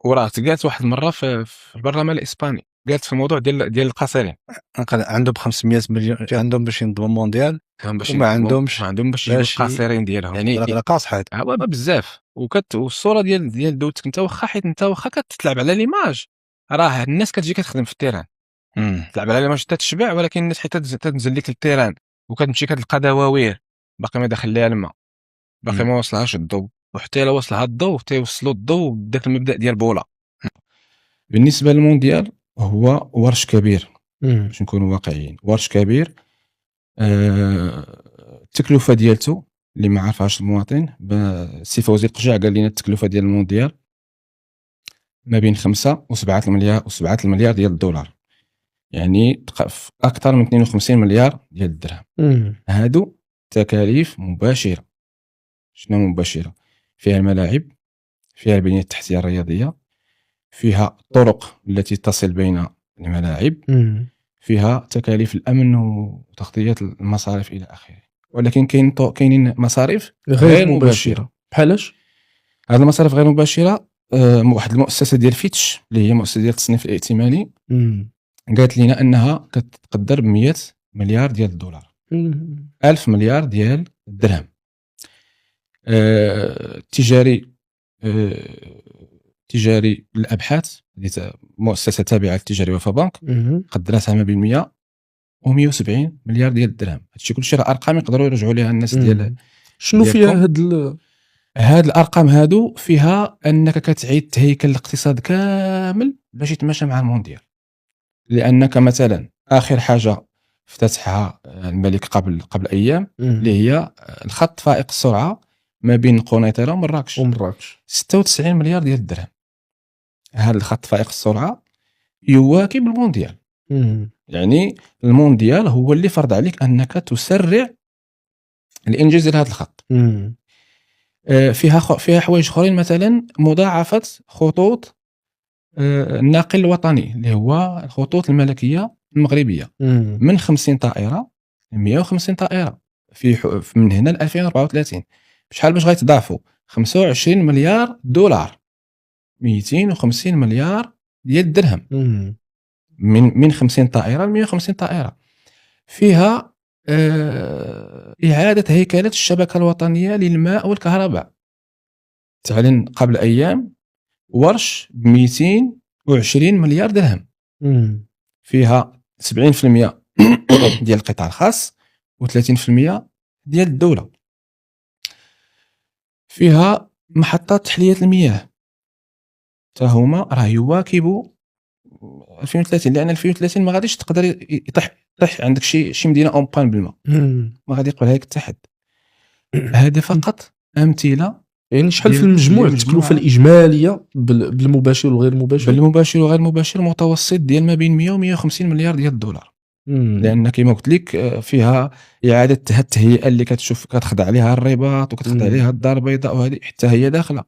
وراه قالت واحد المره في البرلمان الاسباني، قالت في الموضوع ديال القصيرين عندهم 500 مليون عندهم باش ينظموا المونديال وما عندهمش باش يجيبوا القصيرين ديالهم، يعني راه قاصح هذا. بزاف. والصوره ديال دوتك انت واخا حيت انت واخا كتلعب على ليماج، راه الناس كتجي كتخدم في التيران تلعب على ليماج حتى تشبع، ولكن الناس حتى تنزل لك التيران وكتمشي كتلقى دواوير باقي ما داخل ليها الماء، باقي ما وصلهاش الضوء، وحتى الا وصلها الضوء تيوصلوا الضوء بداك المبدا ديال بولا. بالنسبه للمونديال هو ورش كبير باش نكونوا واقعيين، ورش كبير. التكلفه ديالته اللي ما عرفهاش المواطن، السي فوزي القجع قال لنا التكلفه ديال المونديال ما بين 5 و7 المليار ديال الدولار، يعني اكثر من 52 مليار ديال الدرهم. هادو تكاليف مباشره. شنو مباشره؟ فيها الملاعب، فيها البنيه التحتيه الرياضيه، فيها الطرق التي تصل بين الملاعب، فيها تكاليف الامن وتغطيه المصاريف الى اخره. ولكن كاينين مصاريف غير مباشره. بحالاش هذه المصاريف غير مباشره؟ واحد المؤسسه ديال فيتش اللي هي مؤسسه ديال التصنيف الائتماني قالت لنا انها كتقدر ب 100 مليار ديال الدولار، 1000 مليار ديال الدرهم. تجاري الابحاث مؤسسه تابعه للتجاري وفا بنك قدرتها ما بين 100 و 170 مليار ديال الدرهم. هادشي كلشي راه ارقام يقدروا يرجعوا لها الناس ديال شنو فيها هاد الارقام هادو؟ فيها انك كتعيد تهيكل الاقتصاد كامل باش يتماشى مع المونديال. لانك مثلا اخر حاجه افتتحها الملك قبل ايام اللي هي الخط فائق السرعه ما بين قنيطره ومراكش 96 مليار ديال الدرهم. هذا الخط فائق السرعه يواكب المونديال. يعني المونديال هو اللي فرض عليك انك تسرع الانجاز ديال هذا الخط. فيها حوايج اخرين، مثلا مضاعفه خطوط الناقل الوطني اللي هو الخطوط الملكيه المغربيه من 50 طائره ل 150 طائره من هنا ل 2034. بشحال باش غيتضاعفوا؟ 25 مليار دولار، 250 مليار ديال الدرهم من 50 طائره ل 150 طائره. فيها إعادة هيكلة الشبكة الوطنية للماء والكهرباء. تعلن قبل أيام ورش ب 220 مليار درهم، فيها 70% ديال القطاع الخاص و30% ديال الدولة. فيها محطات تحلية المياه تا هما راه يواكبوا 2030، لأن 2030 ما غاديش تقدر يطيح عندك شي مدينة اون بان بالماء، ما غادي يقبلها لك حتى حد. هذه فقط أمثلة. يعني شحال في المجموع التكلفة الإجمالية بالمباشر والغير مباشر؟ بالمباشر وغير مباشر متوسط ديال ما بين 100 و 150 مليار ديال الدولار. لأن كما قلت لك فيها إعادة التهيئة اللي كتشوف كتخضع عليها الرباط وكتخضع عليها الدار البيضاء، وهذه حتى هي داخلة.